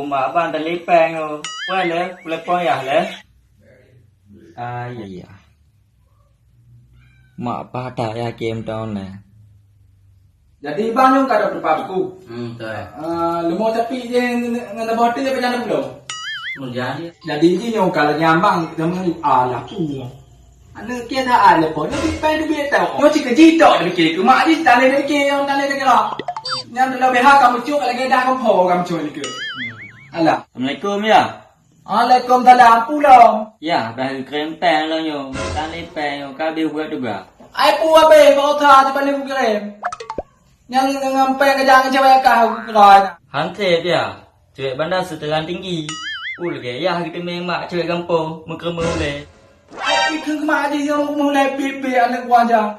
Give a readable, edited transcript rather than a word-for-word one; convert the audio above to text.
mà bạn đã lấy bèn rồi. Quay lấy con à lấy. À dạ. Mak apa tak ya game tahun ni? Jadi bang yung kada berpaku. Betul. Lemah tapi je dengan botol dia berjalan belum. Menjadi. Jadi ni yung kalau nyambang dengan ala tu. Ana kia dah ala pun lebih pai lebih tahu. Yo cik kerja tok dia fikir. Mak dia tak leh fikir yang tak leh kira. Yang dah behak kamu cuk lagi dah kamu po kamu cuk ni ke. Alah. Assalamualaikum ya. Waalaikumsalam pulang. Ya, dah keren bèn rồi yo. Ta lấy bèn yo, ka bil buat juga. Ai pu abe kau tha di balik kirim. Yang ngampai ke jangan cewek kau kerana. Hantar dia. Cewek bandar setelan tinggi. Lagi ya kita memang cewek kampung, muka boleh. Ai ke kemana je yang mulai pipi anak wajah.